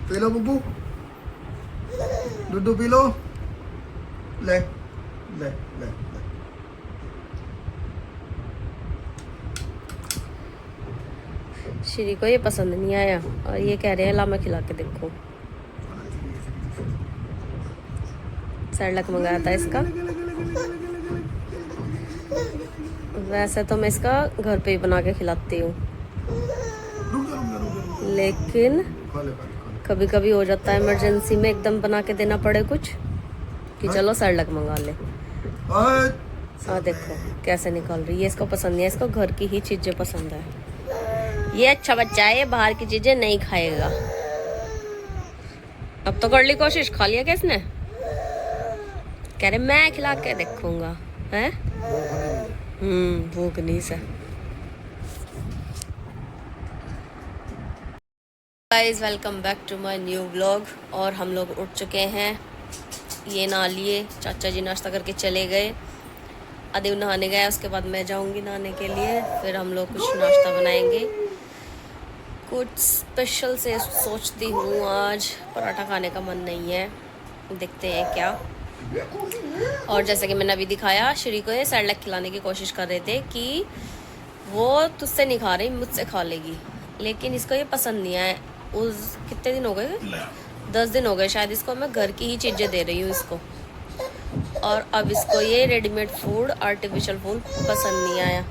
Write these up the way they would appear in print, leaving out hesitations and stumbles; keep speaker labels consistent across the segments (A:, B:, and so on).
A: P low बुब्बू, दुद्धू P low. ले ले ले ले।
B: श्री को ये पसंद नहीं आया और ये कह रहे हैं ला मैं खिला के देखूं। सैरलक मंगाया था इसका। वैसे तो मैं इसका घर पे ही बना के खिलाती हूँ, लेकिन कभी कभी हो जाता है इमरजेंसी में एकदम बना के देना पड़े कुछ कि चलो सैरलक मंगा ले। हाँ देखो कैसे निकाल रही है, इसको पसंद नहीं है, इसको घर की ही चीजें पसंद है। ये अच्छा बच्चा है, ये बाहर की चीजें नहीं खाएगा। अब तो कर ली कोशिश, खा लिया क्या इसने? कह रहे मैं खिला के देखूंगा है। भूख नहीं से। Guys welcome back to my new vlog. और हम लोग उठ चुके हैं, ये नहा लिए, चाचा जी नाश्ता करके चले गए, आदिव नहाने गया, उसके बाद मैं जाऊंगी नहाने के लिए, फिर हम लोग कुछ नाश्ता बनाएंगे। कुछ स्पेशल से सोचती हूँ, आज पराठा खाने का मन नहीं है, देखते हैं क्या। और जैसे कि मैंने अभी दिखाया, श्री को ये सैरलैक खिलाने की कोशिश कर रहे थे कि वो तुझसे नहीं खा रही, मुझसे खा लेगी, लेकिन इसको ये पसंद नहीं है। उस कितने दिन हो गए, 10 दिन हो गए शायद, इसको मैं घर की ही चीज़ें दे रही हूँ इसको। और अब इसको ये रेडीमेड फूड, आर्टिफिशियल फूड पसंद नहीं आया,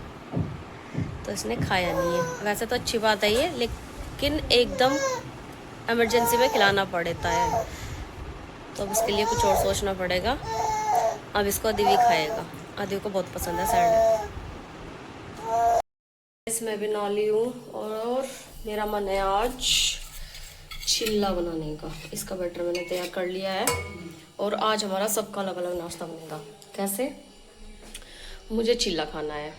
B: तो इसने खाया नहीं है। वैसे तो अच्छी बात है ये, लेकिन एकदम इमरजेंसी में खिलाना पड़ता है, तो अब इसके लिए कुछ और सोचना पड़ेगा। अब इसको आदिव ही खाएगा, आदिव को बहुत पसंद है सैरलैक। इसमें भी नौली हूँ और मेरा मन है आज चिल्ला बनाने का। इसका बैटर मैंने तैयार कर लिया है और आज हमारा सबका अलग अलग नाश्ता बनेगा। कैसे? मुझे चिल्ला खाना है,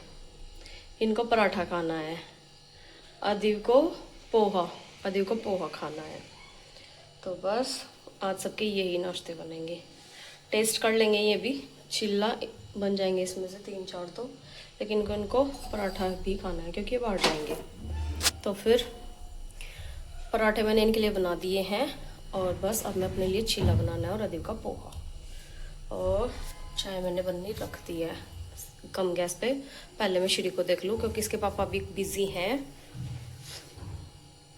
B: इनको पराठा खाना है, आदिव को पोहा खाना है। तो बस आज सबके यही नाश्ते बनेंगे। टेस्ट कर लेंगे, ये भी चिल्ला बन जाएंगे इसमें से 3-4 तो, लेकिन इनको पराठा भी खाना है क्योंकि ये बाहर जाएंगे। तो फिर पराठे मैंने इनके लिए बना दिए हैं और बस अब मैं अपने लिए चिल्ला बनाना है और आदिव का पोहा। और चाय मैंने बननी रख दी है कम गैस पे। पहले मैं श्री को देख लूँ क्योंकि इसके पापा भी बिजी हैं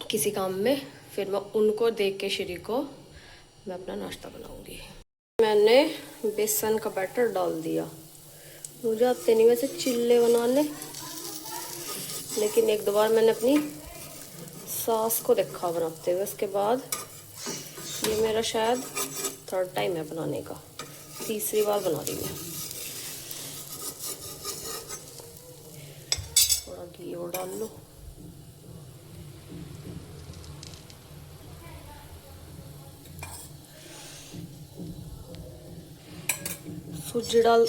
B: किसी काम में, फिर मैं उनको देख के श्री को मैं अपना नाश्ता बनाऊंगी। मैंने बेसन का बैटर डाल दिया, मुझे आते नहीं वैसे चिल्ले बनाने, लेकिन 1-2 बार मैंने अपनी सास को देखा बनाते हुए, उसके बाद ये मेरा शायद 3rd टाइम है बनाने का, 3री बार बना रही मैं। थोड़ा घी और डाल लो।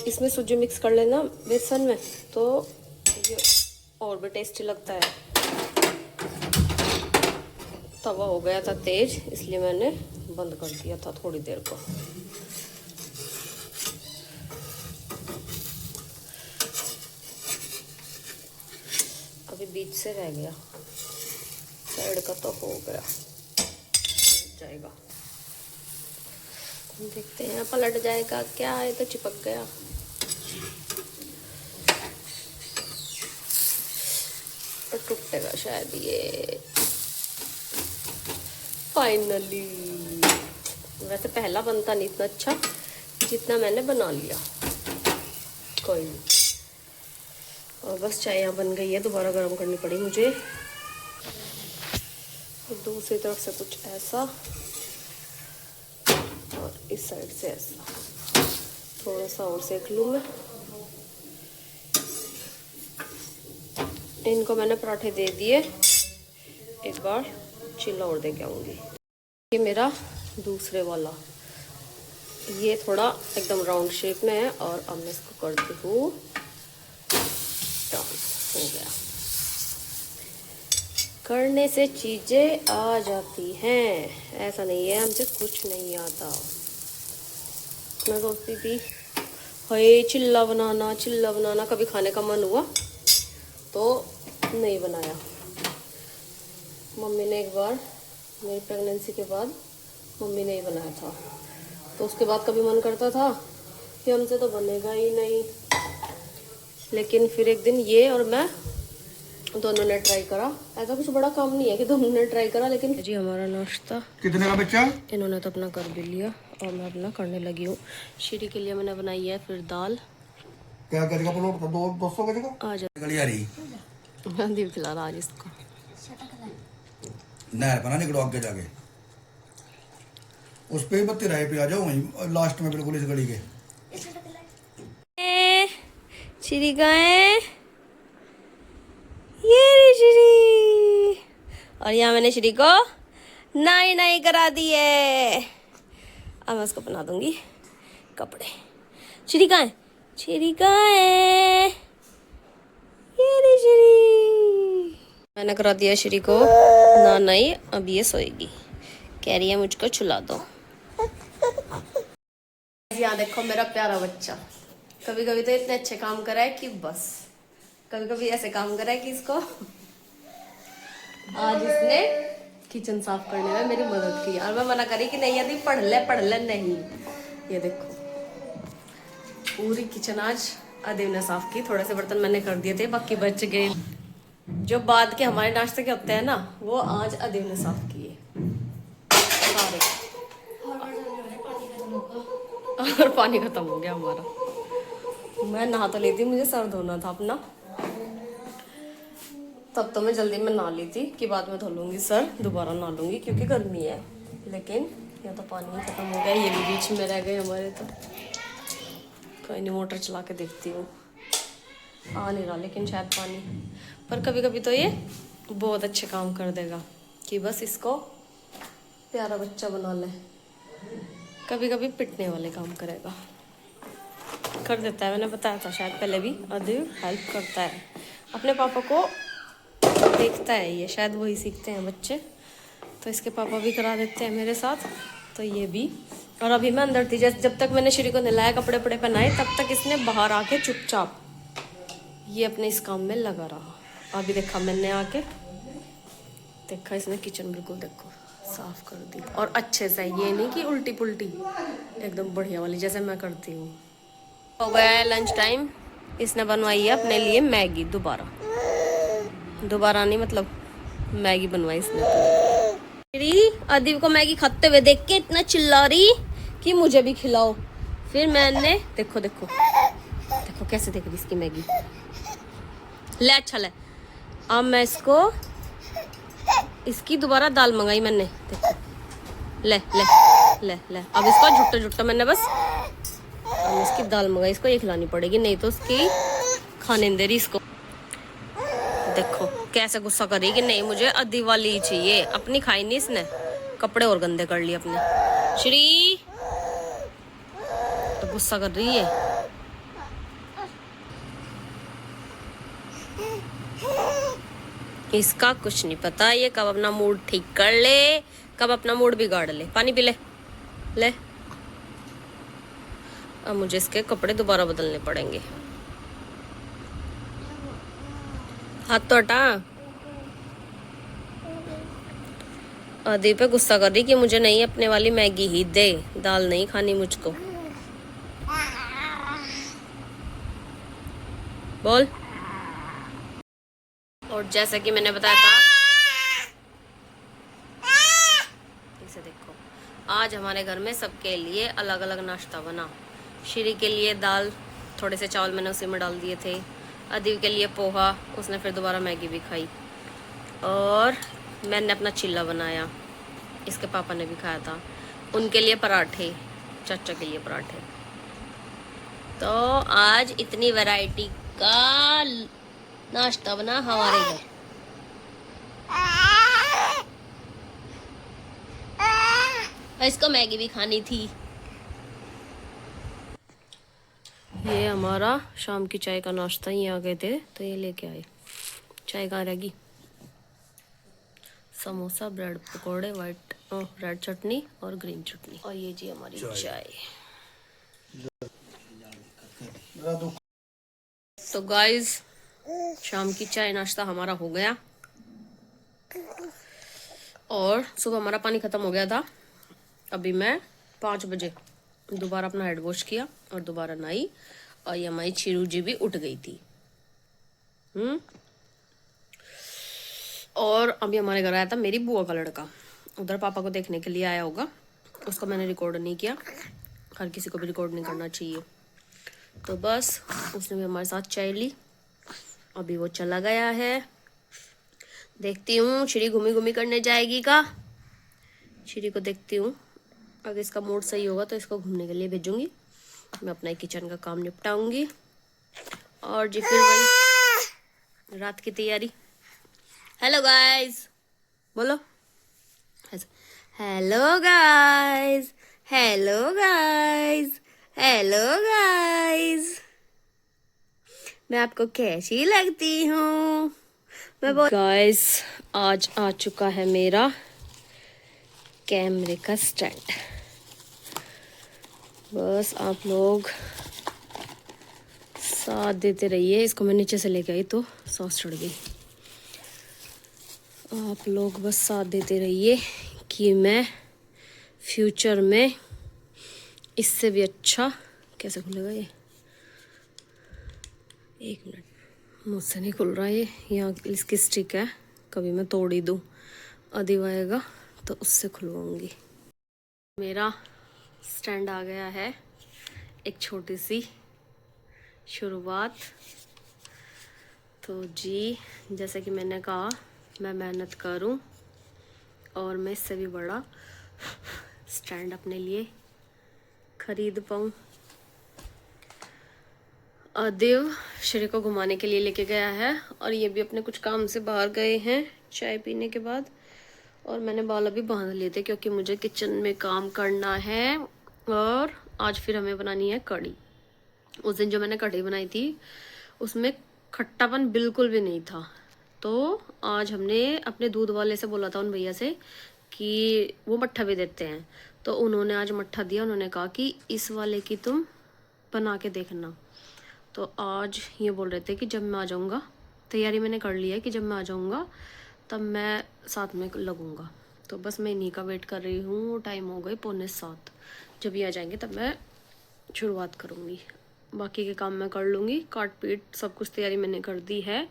B: इसमें सूजी मिक्स कर लेना बेसन में, तो ये और भी टेस्टी लगता है। तवा हो गया था तेज, इसलिए मैंने बंद कर दिया था थोड़ी देर को। अभी बीच से रह गया, साइड का तो हो गया, जाएगा, देखते हैं पलट जाएगा क्या। है तो चिपक गया। और टूटेगा शायद ये फाइनली। वैसे पहला बनता नहीं इतना अच्छा जितना मैंने बना लिया, कोई नहीं। और बस चाय यहाँ बन गई है, दोबारा गर्म करनी पड़ी मुझे। और दूसरी तरफ से कुछ ऐसा और इस साइड से ऐसा, थोड़ा सा और सेक लूँ मैं। इनको मैंने पराठे दे दिए, एक बार चिल्ला और दे के आऊँगी। ये मेरा दूसरे वाला, ये थोड़ा एकदम राउंड शेप में है और अब मैं इसको करती हूँ डाउन। हो गया, करने से चीज़ें आ जाती हैं, ऐसा नहीं है हमसे कुछ नहीं आता। मैं सोचती थी हाय चिल्ला बनाना, कभी खाने का मन हुआ तो नहीं बनाया। मम्मी ने एक बार मेरी प्रेगनेंसी के बाद मम्मी ने ही बनाया था, तो उसके बाद कभी मन करता था कि हमसे तो बनेगा ही नहीं, लेकिन फिर एक दिन ये और मैं दोनों ने ट्राई करा। ऐसा कुछ बड़ा काम नहीं है कि दोनों ने ट्राई करा, लेकिन जी हमारा नाश्ता
A: कितने का बच्चा?
B: इन्होंने तो अपना कर भी लिया और मैं अपना करने लगी हूँ। श्री के लिए मैंने बनाई है फिर दाल।
A: क्या करेगा प्लॉट था? 200 का
B: आज
A: गली आ रही
B: दीप खिला रहा आज इसको।
A: नहर पर ना निकलो आगे जाके, उस पे ही बत्ती रहे पे आ जाओ वहीं लास्ट में बिल्कुल इस गली के।
B: श्री गाय ये रे श्री, और यहाँ मैंने श्री को नाई नाई करा दी है। अब मैं उसको बना दूंगी कपड़े। श्री गाय, श्री गाय ये रे श्री, मैंने करा दिया श्री को ना नाई। अब ये सोएगी, कह रही है मुझको छुला दो। यहाँ देखो मेरा प्यारा बच्चा, कभी कभी तो इतने अच्छे काम करा है कि बस, कभी कभी ऐसे काम करा है कि इसको आज इसने किचन साफ करने में मेरी मदद की, और मैं मना करी कि नहीं यदि पढ़ ले नहीं। ये देखो पूरी किचन आज अदेव ने साफ की। थोड़े से बर्तन मैंने कर दिए थे, बाकी बच गए। जो बाद के हमारे नाश्ते के होते हैं ना, वो आज अदेव ने साफ किए सारे। और पानी खत्म हो गया हमारा। मैं नहा तो ली थी, मुझे सर धोना था अपना, तब तो मैं जल्दी में नहा ली थी कि बाद में धो लूंगी सर, दोबारा नहा लूंगी क्योंकि गर्मी है। लेकिन यहाँ तो पानी खत्म हो गया, ये भी बीच में रह गए हमारे। तो कोई नहीं, मोटर चला के देखती हूँ, आ नहीं रहा लेकिन शायद पानी। पर कभी कभी तो ये बहुत अच्छे काम कर देगा कि बस इसको प्यारा बच्चा बना ले। कभी कभी पिटने वाले काम करेगा, कर देता है। मैंने बताया था शायद पहले भी, अदिव हेल्प करता है अपने पापा को, देखता है ये, शायद वही सीखते हैं बच्चे। तो इसके पापा भी करा देते हैं मेरे साथ, तो ये भी। और अभी मैं अंदर थी, जब तक मैंने श्री को नहलाया, कपड़े पड़े पहनाए, तब तक इसने बाहर आके चुपचाप ये अपने इस काम में लगा रहा। अभी देखा मैंने आके, देखा इसने किचन बिल्कुल देखो साफ कर दी, और अच्छे से, ये नहीं कि उल्टी पुल्टी, एकदम बढ़िया वाली जैसे मैं करती हूँ। हो गया है लंच टाइम। इसने बनवाई है अपने लिए मैगी, दोबारा नहीं, मतलब मैगी बनवाई इसने। अदीब को मैगी खाते हुए देख के इतना चिल्ला रही कि मुझे भी खिलाओ। फिर मैंने देखो देखो देखो कैसे देख रही इसकी मैगी। ले अच्छा ले, अब मैं इसकी दोबारा दाल मंगाई मैंने, देखो ले ले ले ले। अब इसको झुट्टा झुट्टा मैंने बस, अब इसकी दाल मंगाई, इसको ये खिलानी पड़ेगी, नहीं तो उसकी खाने नहीं दे रही इसको। देखो कैसे गुस्सा कर रही कि नहीं मुझे अद्दी वाली ही चाहिए। अपनी खाई नहीं इसने, कपड़े और गंदे कर लिए अपने। श्री तो गुस्सा कर रही है। इसका कुछ नहीं पता, ये कब अपना मूड ठीक कर ले, कब अपना मूड बिगाड़ ले। पानी पी ले ले। अब मुझे इसके कपड़े दोबारा बदलने पड़ेंगे। हाथ तो हटा। आदि पे गुस्सा कर रही कि मुझे नहीं अपने वाली मैगी ही दे, दाल नहीं खानी मुझको। बोल। और जैसा कि मैंने बताया था, इसे देखो, आज हमारे घर में सबके लिए अलग अलग नाश्ता बना। श्री के लिए दाल, थोड़े से चावल मैंने उसी में डाल दिए थे। अदीब के लिए पोहा, उसने फिर दोबारा मैगी भी खाई। और मैंने अपना चिल्ला बनाया, इसके पापा ने भी खाया था। उनके लिए पराठे, चाचा के लिए पराठे। तो आज इतनी वैरायटी का नाश्ता बना हमारे घर। इसको मैगी भी खानी थी। ये हमारा शाम की चाय का नाश्ता, ही आ गए थे तो ये लेके आए। चाय कहाँ रहेगी? समोसा, ब्रेड पकोड़े, वाइट रेड चटनी और ग्रीन चटनी। और ये जी हमारी चाय। तो गाइस, शाम की चाय नाश्ता हमारा हो गया। और सुबह हमारा पानी ख़त्म हो गया था। अभी मैं 5 बजे दोबारा अपना हेड वॉश किया और दोबारा नहाई, और ये हमारी चिरू जी भी उठ गई थी। और अभी हमारे घर आया था मेरी बुआ का लड़का, उधर पापा को देखने के लिए आया होगा, उसको मैंने रिकॉर्ड नहीं किया, हर किसी को भी रिकॉर्ड नहीं करना चाहिए। तो बस उसने भी हमारे साथ चाय ली, अभी वो चला गया है। देखती हूँ श्री घूमी घूमी करने जाएगी का, श्री को देखती हूँ, अगर इसका मूड सही होगा तो इसको घूमने के लिए भेजूंगी। मैं अपना किचन का काम निपटाऊंगी और जी फिर वही रात की तैयारी। हेलो गाइस बोलो, hello guys, hello guys, hello guys, मैं आपको कैसी लगती हूँ? मैं गाइस आज आ चुका है मेरा कैमरे का स्टैंड। बस आप लोग साथ देते रहिए। इसको मैं नीचे से लेके आई तो सॉस चढ़ गई। आप लोग बस साथ देते रहिए कि मैं फ्यूचर में इससे भी अच्छा, कैसे खुलेगा ये, 1 मिनट, मुझसे नहीं खुल रहा ये, यहाँ इसकी स्टिक है, कभी मैं तोड़ ही दूँ, अधिव आएगा तो उससे खुलवाऊँगी। मेरा स्टैंड आ गया है, एक छोटी सी शुरुआत। तो जी जैसे कि मैंने कहा, मैं मेहनत करूं और मैं इससे भी बड़ा स्टैंड अपने लिए खरीद पाऊं। अधिव श्री को घुमाने के लिए लेके गया है और ये भी अपने कुछ काम से बाहर गए हैं चाय पीने के बाद, और मैंने बाल अभी बांध लिए थे क्योंकि मुझे किचन में काम करना है। और आज फिर हमें बनानी है कढ़ी। उस दिन जो मैंने कढ़ी बनाई थी उसमें खट्टापन बिल्कुल भी नहीं था, तो आज हमने अपने दूध वाले से बोला था उन भैया से कि वो मट्ठा भी देते हैं, तो उन्होंने आज मट्ठा दिया। उन्होंने कहा कि इस वाले की तुम बना के देखना। तो आज ये बोल रहे थे कि जब मैं आ जाऊँगा, तैयारी मैंने कर ली है कि जब मैं आ जाऊँगा तब मैं साथ में लगूँगा। तो बस मैं इन्हीं का वेट कर रही हूँ। टाइम हो गए 6:45, जब ये आ जाएंगे तब मैं शुरुआत करूँगी। बाकी के काम मैं कर लूँगी, काट पीट सब कुछ तैयारी मैंने कर दी है,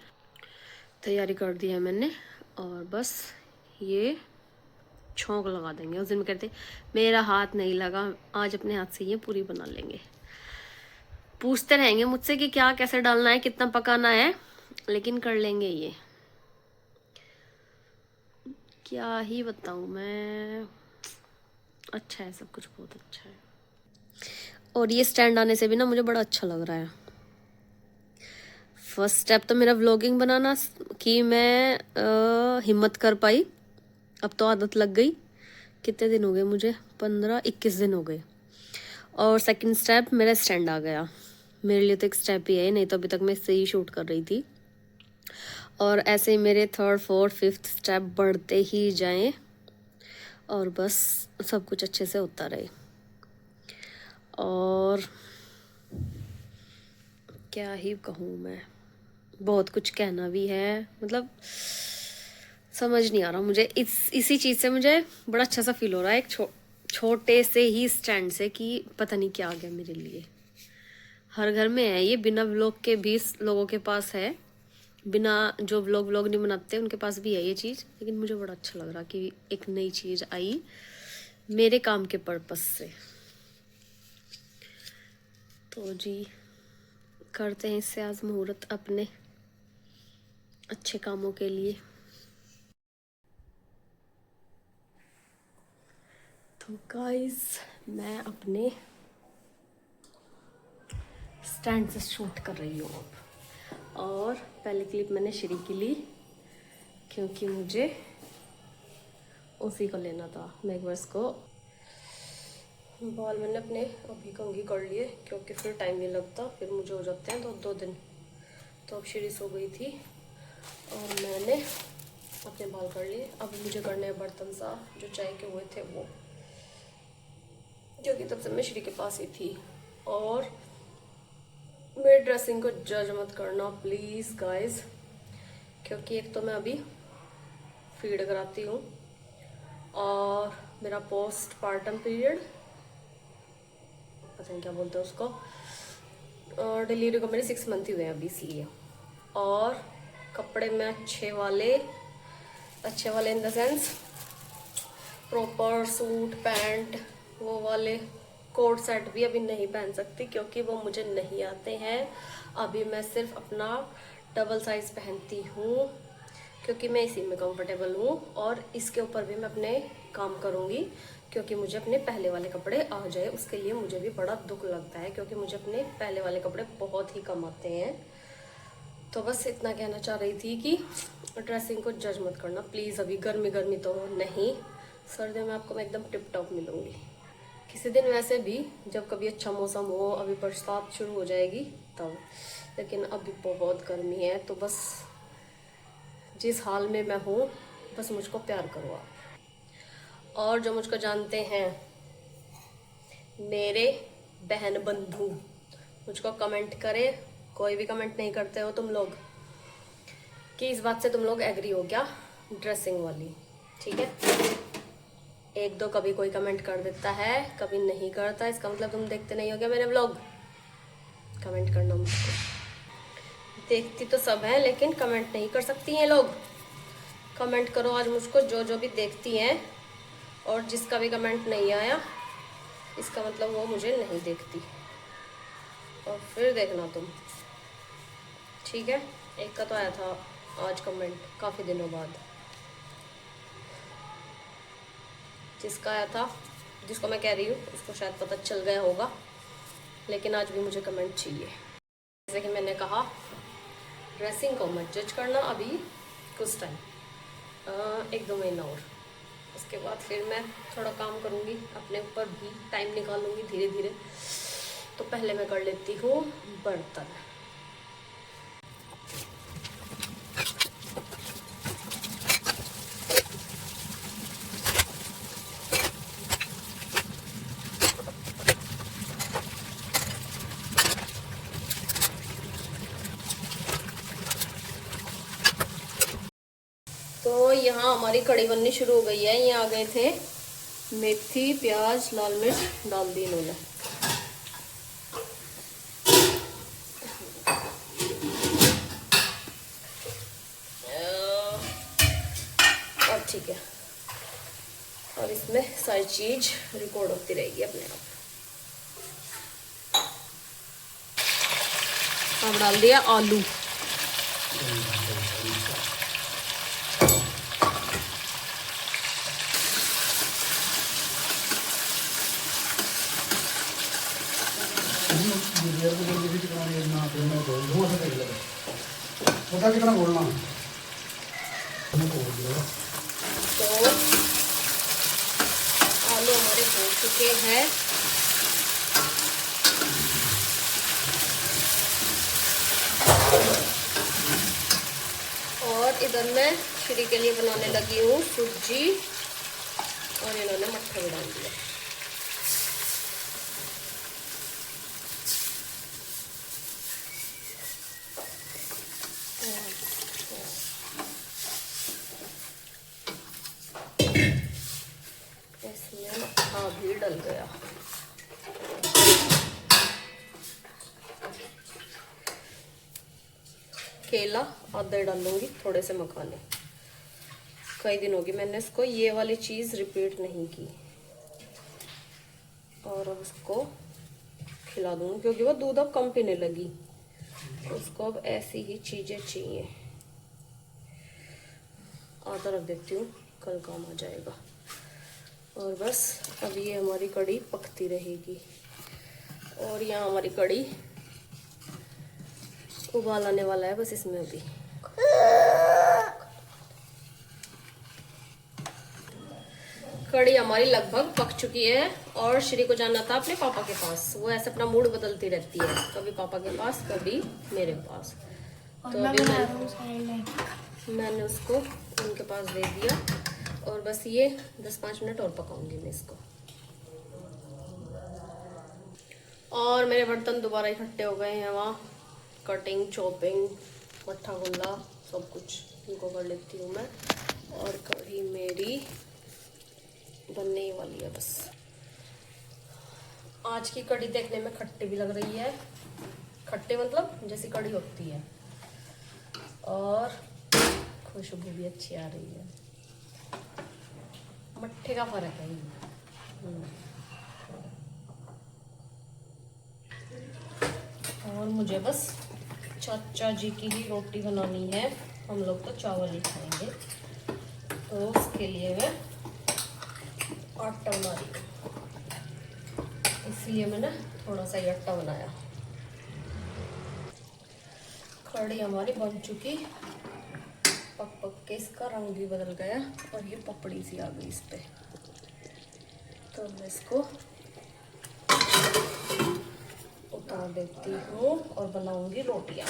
B: तैयारी कर दी है मैंने। और बस ये छौंक लगा देंगे। उस दिन में कहते मेरा हाथ नहीं लगा, आज अपने हाथ से ये पूरी बना लेंगे। पूछते रहेंगे मुझसे कि क्या कैसे डालना है, कितना पकाना है, लेकिन कर लेंगे ये। क्या ही बताऊँ मैं, अच्छा है सब कुछ, बहुत अच्छा है। और ये स्टैंड आने से भी ना मुझे बड़ा अच्छा लग रहा है। फर्स्ट स्टेप तो मेरा व्लॉगिंग बनाना कि मैं हिम्मत कर पाई, अब तो आदत लग गई। कितने दिन हो गए मुझे, 15-21 दिन हो गए। और सेकंड स्टेप मेरा स्टैंड आ गया। मेरे लिए तो एक स्टेप ही है, नहीं तो अभी तक मैं इससे ही शूट कर रही थी। और ऐसे ही मेरे 3rd 4th 5th स्टेप बढ़ते ही जाएं और बस सब कुछ अच्छे से होता रहे। और क्या ही कहूँ मैं, बहुत कुछ कहना भी है, मतलब समझ नहीं आ रहा मुझे। इसी चीज़ से मुझे बड़ा अच्छा सा फील हो रहा है, एक छोटे से ही स्टैंड से, कि पता नहीं क्या आ गया मेरे लिए। हर घर में है ये, बिना व्लॉग के भी लोगों के पास है, बिना जो व्लॉग नहीं बनाते उनके पास भी है ये चीज़। लेकिन मुझे बड़ा अच्छा लग रहा कि एक नई चीज़ आई मेरे काम के पर्पस से। तो जी करते हैं इससे आज मुहूर्त अपने अच्छे कामों के लिए। तो गाइस मैं अपने स्टैंड से शूट कर रही हूँ अब। और पहले क्लिप मैंने श्री की ली क्योंकि मुझे उसी को लेना था। मैं एक बार इसको बाल मैंने अपने अभी कंघी कर लिए क्योंकि फिर टाइम नहीं लगता, फिर मुझे हो जाते हैं 2 दिन। तो अब श्री सो गई थी और मैंने अपने बाल कर लिए। अब मुझे करने हैं बर्तन साफ, जो चाय के हुए थे वो, क्योंकि तब से मैं श्री के पास ही थी। और मेरी ड्रेसिंग को जज मत करना प्लीज़ गाइस, क्योंकि एक तो मैं अभी फीड कराती हूँ और मेरा पोस्टपार्टम पीरियड, पता नहीं क्या बोलते हैं उसको, और डिलीवरी को मेरे 6 मंथ ही हुए हैं अभी, इसलिए। और कपड़े में अच्छे वाले in the sense proper suit pant, वो वाले कोट सेट भी अभी नहीं पहन सकती क्योंकि वो मुझे नहीं आते हैं। अभी मैं सिर्फ अपना डबल साइज पहनती हूँ क्योंकि मैं इसी में कंफर्टेबल हूँ, और इसके ऊपर भी मैं अपने काम करूँगी क्योंकि मुझे अपने पहले वाले कपड़े आ जाए। उसके लिए मुझे भी बड़ा दुख लगता है क्योंकि मुझे अपने पहले वाले कपड़े बहुत ही कम आते हैं। तो बस इतना कहना चाह रही थी कि ड्रेसिंग को जज मत करना प्लीज़। अभी गर्मी तो नहीं, सर्दियों में आपको मैं एकदम टिप टॉप मिलूँगी किसी दिन। वैसे भी जब कभी अच्छा मौसम हो, अभी बरसात शुरू हो जाएगी तब, लेकिन अभी बहुत गर्मी है। तो बस जिस हाल में मैं हूँ बस मुझको प्यार करो आप। और जो मुझको जानते हैं मेरे बहन बंधु, मुझको कमेंट करे, कोई भी कमेंट नहीं करते हो तुम लोग कि इस बात से तुम लोग एग्री हो क्या, ड्रेसिंग वाली, ठीक है। एक दो कभी कोई कमेंट कर देता है, कभी नहीं करता, इसका मतलब तुम देखते नहीं हो क्या मेरे व्लॉग। कमेंट करना मुझको, देखती तो सब है लेकिन कमेंट नहीं कर सकती हैं लोग। कमेंट करो आज मुझको, जो भी देखती हैं, और जिसका भी कमेंट नहीं आया इसका मतलब वो मुझे नहीं देखती, और फिर देखना तुम, ठीक है। एक का तो आया था आज कमेंट काफ़ी दिनों बाद, जिसका आया था, जिसको मैं कह रही हूँ उसको शायद पता चल गया होगा, लेकिन आज भी मुझे कमेंट चाहिए। जैसे कि मैंने कहा ड्रेसिंग को मत जज करना अभी कुछ टाइम, 1-2 महीना और, उसके बाद फिर मैं थोड़ा काम करूँगी, अपने ऊपर भी टाइम निकालूंगी धीरे धीरे। तो पहले मैं कर लेती हूँ बर्तन। तो यहाँ हमारी कढ़ी बननी शुरू हो गई है। ये आ गए थे मेथी, प्याज, लाल मिर्च डाल दी इन्होंने। और ठीक है, और इसमें सारी चीज रिकॉर्ड होती रहेगी अपने आप। अब डाल दिया आलू,
A: पता कितना बोलना।
B: तो आलू हमारे हो चुके हैं, और इधर मैं श्री के लिए बनाने लगी हूँ सूजी, और इन्होंने मट्ठा भी डाल दिया। इसमें मट्ठा भी डल गया। केला आधा डालूंगी, थोड़े से मखाने। कई दिन होगी मैंने इसको ये वाली चीज़ रिपीट नहीं की, और अब उसको खिला दूंगी क्योंकि वो दूध अब कम पीने लगी। उसको अब ऐसी ही चीज़ें चाहिए। आधा रख देती हूँ, कल काम आ जाएगा। और बस अब ये हमारी कढ़ी पकती रहेगी, और यहाँ हमारी कढ़ी उबाल आने वाला है बस इसमें अभी। कढ़ी हमारी लगभग पक चुकी है, और श्री को जाना था अपने पापा के पास। वो ऐसे अपना मूड बदलती रहती है, कभी पापा के पास कभी मेरे पास। तो अभी मैंने उसको उनके पास दे दिया, और बस ये 10-5 मिनट और पकाऊंगी मैं इसको। और मेरे बर्तन दोबारा इकट्ठे हो गए हैं वहाँ, कटिंग, चॉपिंग, मट्ठा गुल्ला सब कुछ इनको कर लेती हूँ मैं। और कढ़ी मेरी बनने ही वाली है बस। आज की कढ़ी देखने में खट्टी भी लग रही है, खट्टी मतलब जैसी कढ़ी होती है, और खुशबू भी अच्छी आ रही है। मट्ठे का फर्क है ये। और मुझे बस चाचा जी की ही रोटी बनानी है, हम लोग तो चावल ही खाएंगे, तो उसके लिए मैं आटा बना रही हूँ। इसलिए मैंने थोड़ा सा ही आटा बनाया। कढ़ी हमारी बन चुकी, पक पक के इसका रंग भी बदल गया और ये पपड़ी सी आ गई इस पे। तो मैं इसको उतार देती हूँ और बनाऊंगी रोटियां।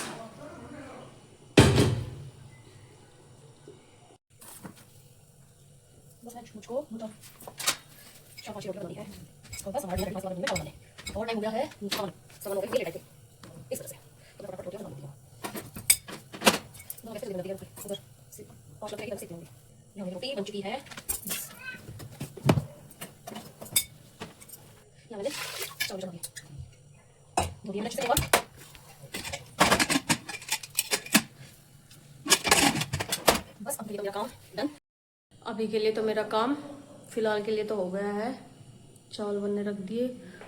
B: मुझको मतलब शाबाशी रोटी बनानी है, और बस हमारे लिए मसाला बनाने और टाइम हो गया है, सामान हो गए लेट आए थे इस तरह से, तो फटाफट रोटियां बना देती हूँ। कैसे बनाती है उधर 5 लोग इधर से होंगे। यहाँ रोटी बन चुकी है, यहाँ मैंने चावल बना दिया, धो दिया अच्छे से। बस अभी तो मेरा काम डन। अभी के लिए तो मेरा काम फिलहाल के लिए तो हो गया है। चावल बनने रख दिए,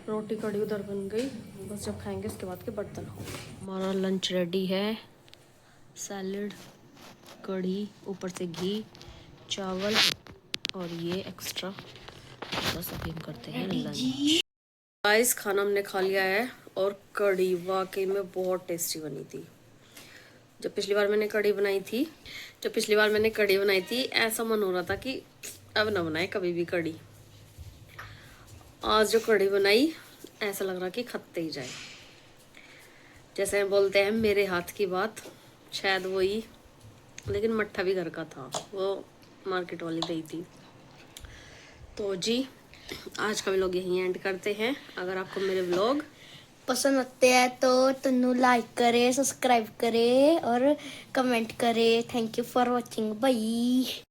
B: रोटी कड़ी उधर बन गई, बस जब खाएंगे उसके बाद के बर्तन हो। हमारा लंच रेडी है, सैलेड, कढ़ी, ऊपर से घी, चावल और ये एक्स्ट्रा। बस अभी हम करते हैं लंच। गाइस खाना हमने खा लिया है और कढ़ी वाकई में बहुत टेस्टी बनी थी। जब पिछली बार मैंने कढ़ी बनाई थी ऐसा मन हो रहा था कि अब ना बनाए कभी भी कढ़ी। आज जो कढ़ी बनाई ऐसा लग रहा कि खत्ते ही जाए। जैसे बोलते हैं मेरे हाथ की बात, शायद वही, लेकिन मट्ठा भी घर का था, वो मार्केट वाली दी थी। तो जी आज का व्लॉग यहीं एंड करते हैं। अगर आपको मेरे व्लॉग
C: पसंद आते हैं तो तन्नू लाइक करे, सब्सक्राइब करे और कमेंट करे। Thank you for watching, bye.